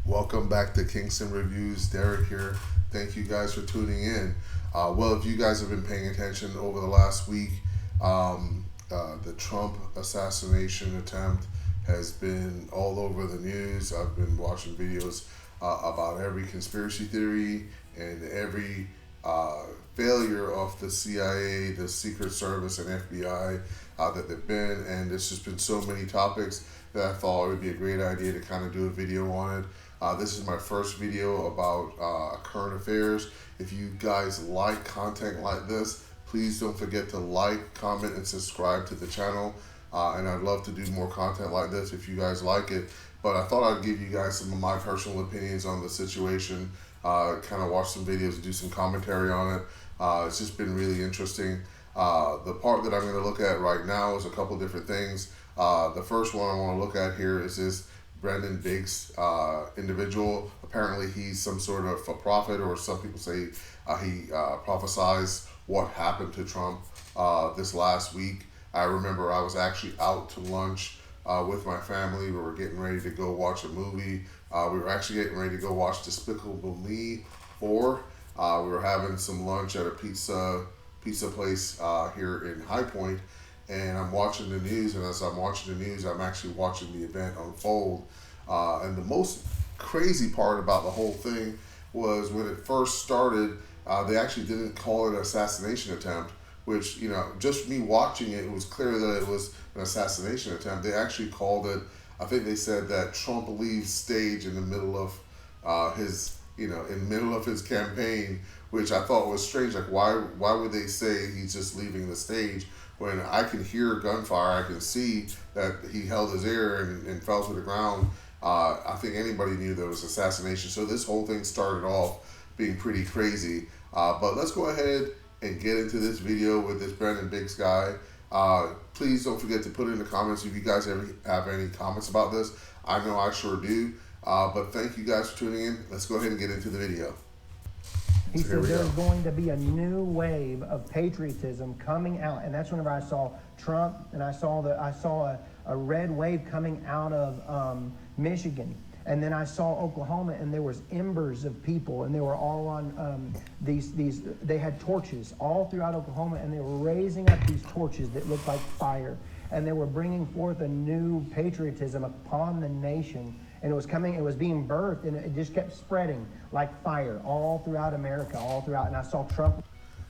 Welcome back to Kingston Reviews. Derek here. Thank you guys for tuning in. Well, if you guys have been paying attention over the last week, the Trump assassination attempt has been all over the news. I've been watching videos about every conspiracy theory and every failure of the CIA, the Secret Service, and FBI that they've been. And there's just been so many topics that I thought it would be a great idea to kind of do a video on it. This is my first video about current affairs. If you guys like content like this, please don't forget to like, comment, and subscribe to the channel. And I'd love to do more content like this if you guys like it. But I thought I'd give you guys some of my personal opinions on the situation, kind of watch some videos, do some commentary on it. It's just been really interesting. The part that I'm going to look at right now is a couple different things. The first one I want to look at here is this Brendan Biggs individual. Apparently he's some sort of a prophet, or some people say he prophesies what happened to Trump this last week. I remember I was actually out to lunch with my family. We were getting ready to go watch a movie. We were actually getting ready to go watch Despicable Me 4. We were having some lunch at a pizza place here in High Point. And I'm watching the news, and as I'm watching the news, I'm actually watching the event unfold. And the most crazy part about the whole thing was when it first started, they actually didn't call it an assassination attempt, which, you know, just me watching it, it was clear that it was an assassination attempt. They actually called it, I think they said that Trump leaves stage in the middle of his campaign, which I thought was strange. Like, why would they say he's just leaving the stage when I can hear gunfire? I can see that he held his air and fell to the ground. I think anybody knew there was assassination. So this whole thing started off being pretty crazy. But let's go ahead and get into this video with this Brendan Biggs guy. Please don't forget to put in the comments if you guys ever have any comments about this. I know I sure do. But thank you guys for tuning in. Let's go ahead and get into the video. He said there's going to be a new wave of patriotism coming out, and that's whenever I saw Trump, and I saw a red wave coming out of Michigan, and then I saw Oklahoma, and there was embers of people, and they were all on they had torches all throughout Oklahoma, and they were raising up these torches that looked like fire, and they were bringing forth a new patriotism upon the nation. And it was being birthed, and it just kept spreading like fire all throughout America, all throughout. And I saw Trump.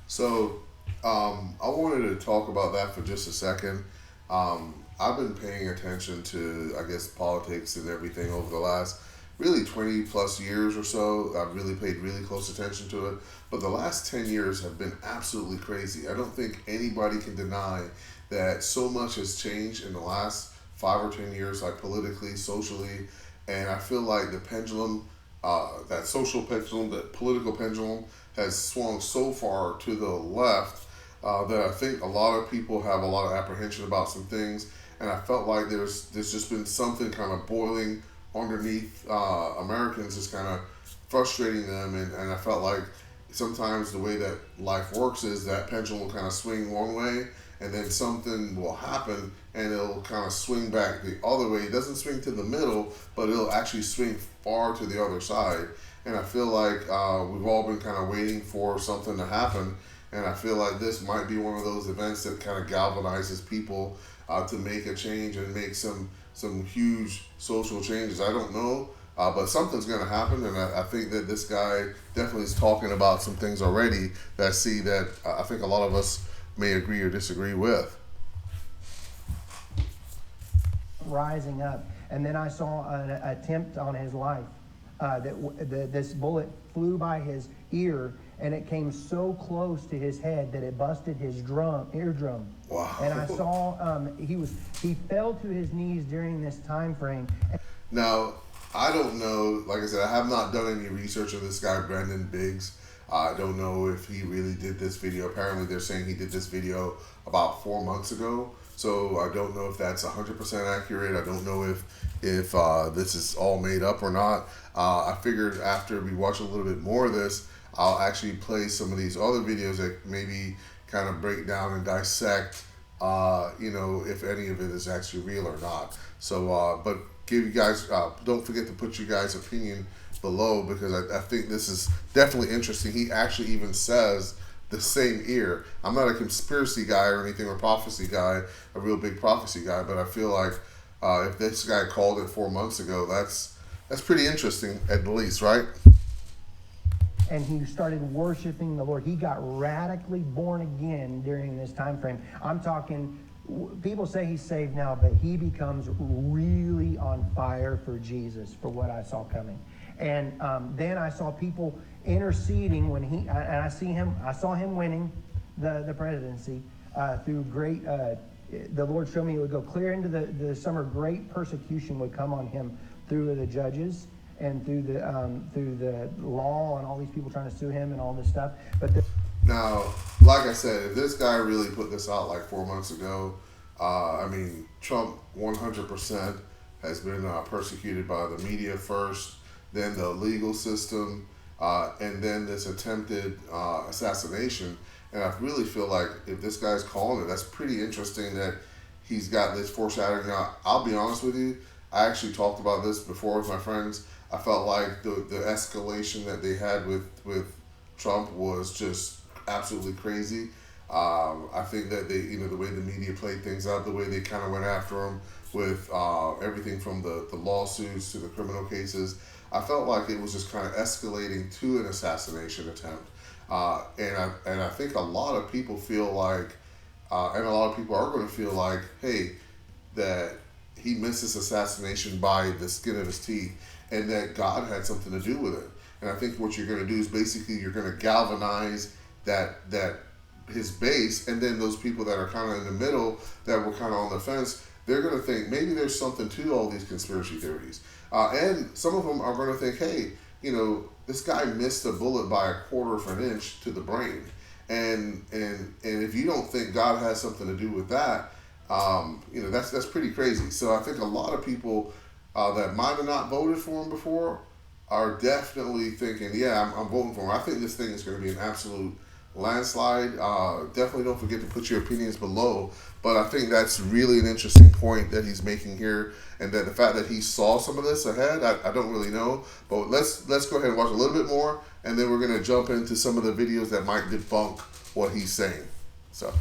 So I wanted to talk about that for just a second. I've been paying attention to, I guess, politics and everything over the last really 20 plus years or so. I've really paid really close attention to it. But the last 10 years have been absolutely crazy. I don't think anybody can deny that so much has changed in the last 5 or 10 years, like politically, socially. And I feel like the pendulum, that social pendulum, that political pendulum, has swung so far to the left that I think a lot of people have a lot of apprehension about some things. And I felt like there's just been something kind of boiling underneath Americans, just kind of frustrating them. And I felt like sometimes the way that life works is that pendulum will kind of swing one way, and then something will happen and it'll kind of swing back the other way. It doesn't swing to the middle, but it'll actually swing far to the other side. And I feel like we've all been kind of waiting for something to happen. And I feel like this might be one of those events that kind of galvanizes people to make a change and make some huge social changes. I don't know, but something's going to happen. And I think that this guy definitely is talking about some things already that I see that I think a lot of us may agree or disagree with. Rising up, and then I saw an attempt on his life. This bullet flew by his ear, and it came so close to his head that it busted his eardrum. Wow! And I saw he fell to his knees during this time frame. Now, I don't know. Like I said, I have not done any research on this guy, Brendan Biggs. I don't know if he really did this video. Apparently, they're saying he did this video about 4 months ago. So I don't know if that's 100% accurate. I don't know if this is all made up or not. I figured after we watch a little bit more of this, I'll actually play some of these other videos that maybe kind of break down and dissect, if any of it is actually real or not. So, but give you guys, don't forget to put your guys' opinion below, because I think this is definitely interesting. He actually even says the same ear. I'm not a conspiracy guy or anything, or prophecy guy, a real big prophecy guy, but I feel like if this guy called it 4 months ago, that's pretty interesting at the least, right? And he started worshiping the Lord. He got radically born again during this time frame. I'm talking, people say he's saved now, but he becomes really on fire for Jesus, for what I saw coming. And then I saw people interceding when he, and I saw him winning the presidency through great, the Lord showed me it would go clear into the summer. Great persecution would come on him through the judges and through the law, and all these people trying to sue him and all this stuff. But now, like I said, if this guy really put this out like 4 months ago, I mean, Trump 100% has been persecuted by the media first, then the legal system, and then this attempted assassination. And I really feel like if this guy's calling it, that's pretty interesting that he's got this foreshadowing. Now, I'll be honest with you, I actually talked about this before with my friends. I felt like the escalation that they had with Trump was just absolutely crazy. I think that they, the way the media played things out, the way they kind of went after him with everything from the lawsuits to the criminal cases, I felt like it was just kind of escalating to an assassination attempt. And I think a lot of people feel like, and a lot of people are going to feel like, hey, that he missed this assassination by the skin of his teeth, and that God had something to do with it. And I think what you're going to do is basically you're going to galvanize that his base, and then those people that are kind of in the middle, that were kind of on the fence, they're going to think maybe there's something to all these conspiracy theories. And some of them are going to think, hey, this guy missed a bullet by 1/4 of an inch to the brain. And if you don't think God has something to do with that, that's pretty crazy. So I think a lot of people that might have not voted for him before are definitely thinking, yeah, I'm voting for him. I think this thing is going to be an absolute landslide. Definitely don't forget to put your opinions below. But I think that's really an interesting point that he's making here, and that the fact that he saw some of this ahead, I don't really know. But let's go ahead and watch a little bit more, and then we're going to jump into some of the videos that might debunk what he's saying. So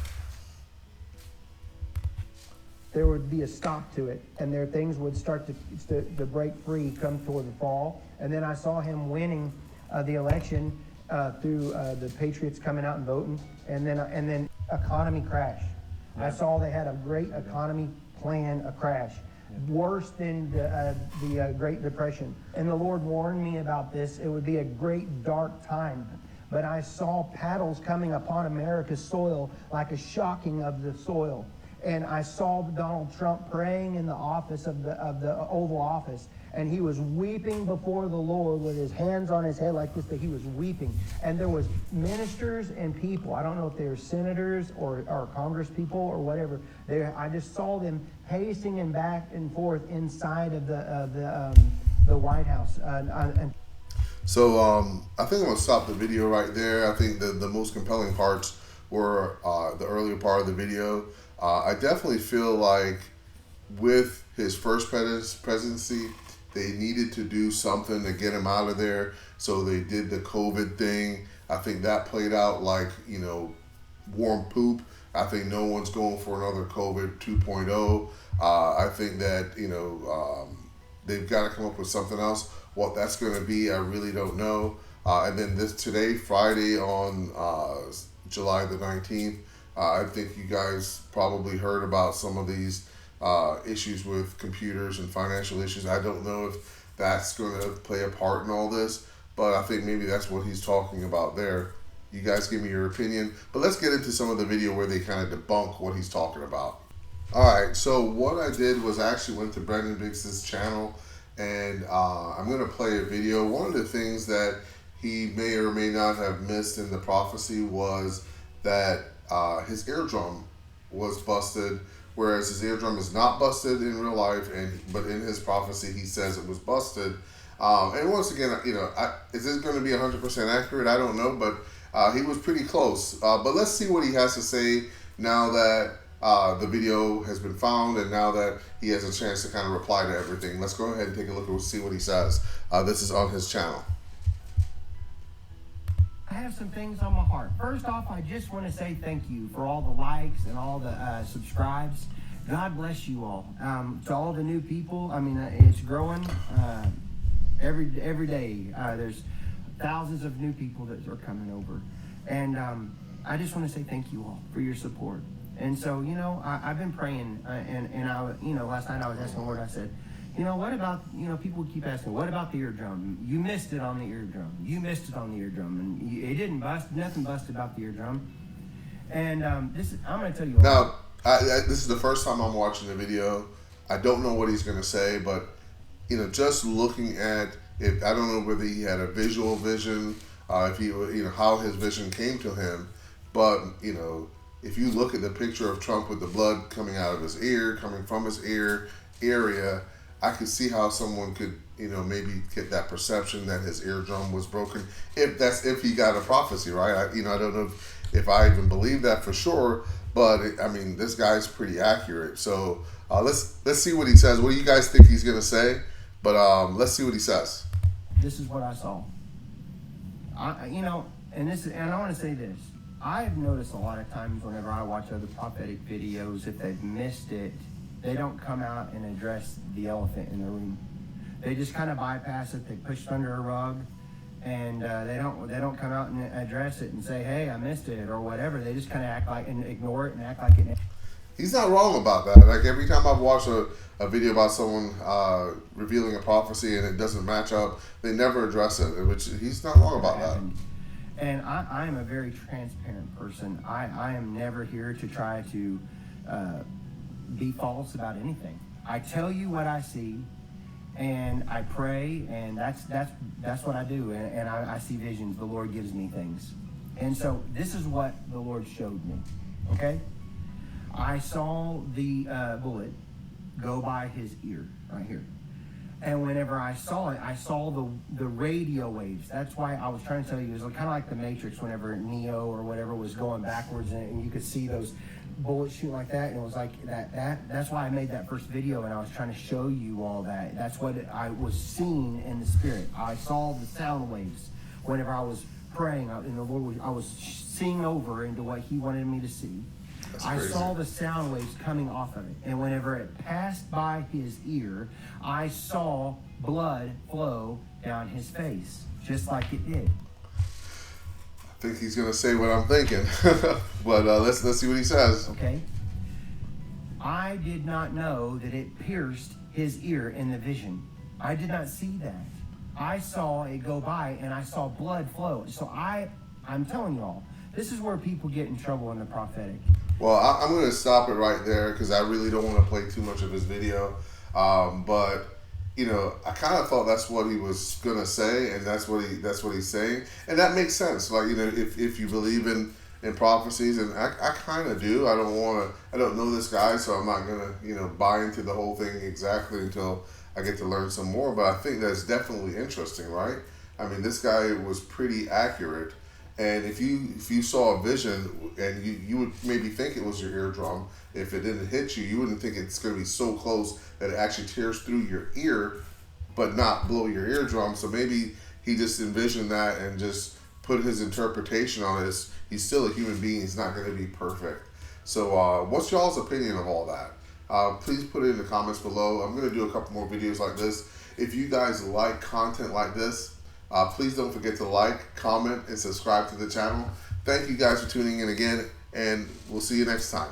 there would be a stop to it, and there things would start to break free come toward the fall. And then I saw him winning the election through the Patriots coming out and voting, and then economy crash. Yeah. I saw they had a great economy plan, a crash, worse than the Great Depression. And the Lord warned me about this. It would be a great dark time. But I saw paddles coming upon America's soil like a shocking of the soil. And I saw Donald Trump praying in the office of the Oval Office, and he was weeping before the Lord with his hands on his head like this, that he was weeping. And there was ministers and people, I don't know if they were senators or Congress people or whatever, I just saw them pacing and back and forth inside of the White House. So I think I'm going to stop the video right there. I think the most compelling parts were the earlier part of the video. I definitely feel like with his first presidency, they needed to do something to get him out of there. So they did the COVID thing. I think that played out like, warm poop. I think no one's going for another COVID 2.0. I think that, they've got to come up with something else. What that's going to be, I really don't know. And then today, Friday on July the 19th, I think you guys probably heard about some of these issues with computers and financial issues. I don't know if that's going to play a part in all this, but I think maybe that's what he's talking about there. You guys give me your opinion, but let's get into some of the video where they kind of debunk what he's talking about. All right, so what I did was I actually went to Brendan Biggs' channel, and I'm going to play a video. One of the things that he may or may not have missed in the prophecy was that his eardrum was busted, whereas his eardrum is not busted in real life, but in his prophecy he says it was busted. And once again, is this going to be 100% accurate? I don't know, but he was pretty close. But let's see what he has to say now that the video has been found, and now that he has a chance to kind of reply to everything, let's go ahead and take a look and see what he says. This is on his channel. I have some things on my heart. First off, I just want to say thank you for all the likes and all the subscribes. God bless you all. To all the new people, I mean, it's growing every day. There's thousands of new people that are coming over. And I just want to say thank you all for your support. And so, you know, I've been praying, and I, you know, last night I was asking the Lord, I said, you know, what about, you know, people keep asking, what about the eardrum? You missed it on the eardrum. You missed it on the eardrum. And it didn't bust, nothing busted about the eardrum. And I'm going to tell you. Now, this is the first time I'm watching the video. I don't know what he's going to say, but, you know, just looking at it, I don't know whether he had a visual vision, if he, you know, how his vision came to him. But, you know, if you look at the picture of Trump with the blood coming out of his ear, coming from his ear area, I could see how someone could, you know, maybe get that perception that his eardrum was broken. If he got a prophecy, right? I don't know if I even believe that for sure, but I mean, this guy's pretty accurate. So let's see what he says. What do you guys think he's gonna say? But let's see what he says. This is what I saw. You know, and I want to say this. I've noticed a lot of times whenever I watch other prophetic videos, if they've missed it, they don't come out and address the elephant in the room. They just kind of bypass it. They push it under a rug, and they don't come out and address it and say, "Hey, I missed it" or whatever. They just kind of act like and ignore it and act like it. He's not wrong about that. Like every time I've watched a video about someone revealing a prophecy and it doesn't match up, they never address it. Which he's not wrong about that. And I am a very transparent person. I am never here to try to be false about anything. I tell you what I see, and I pray, and that's what I do. And I see visions. The Lord gives me things. And so this is what the Lord showed me. Okay? I saw the bullet go by his ear right here. And whenever I saw it, I saw the radio waves. That's why I was trying to tell you, it was kind of like the Matrix whenever Neo or whatever was going backwards and you could see those bullets shoot like that. And it was like that's why I made that first video, and I was trying to show you all that. That's what I was seeing in the spirit. I saw the sound waves whenever I was praying, and the Lord I was seeing over into what he wanted me to see. I saw the sound waves coming off of it, and whenever it passed by his ear, I saw blood flow down his face, just like it did. I think he's gonna say what I'm thinking, but let's see what he says. Okay. I did not know that it pierced his ear in the vision. I did not see that. I saw it go by, and I saw blood flow. So I'm telling you all, this is where people get in trouble in the prophetic. Well, I'm going to stop it right there because I really don't want to play too much of his video. But you know, I kind of thought that's what he was going to say, and that's what he's saying, and that makes sense. Like, you know, if you believe in prophecies, and I kind of do. I don't know this guy, so I'm not going to, you know, buy into the whole thing exactly until I get to learn some more. But I think that's definitely interesting, right? I mean, this guy was pretty accurate. And if you saw a vision and you would maybe think it was your eardrum, if it didn't hit you, you wouldn't think it's going to be so close that it actually tears through your ear, but not blow your eardrum. So maybe he just envisioned that and just put his interpretation on it. He's still a human being. He's not going to be perfect. So what's y'all's opinion of all that? Please put it in the comments below. I'm going to do a couple more videos like this. If you guys like content like this, please don't forget to like, comment, and subscribe to the channel. Thank you guys for tuning in again, and we'll see you next time.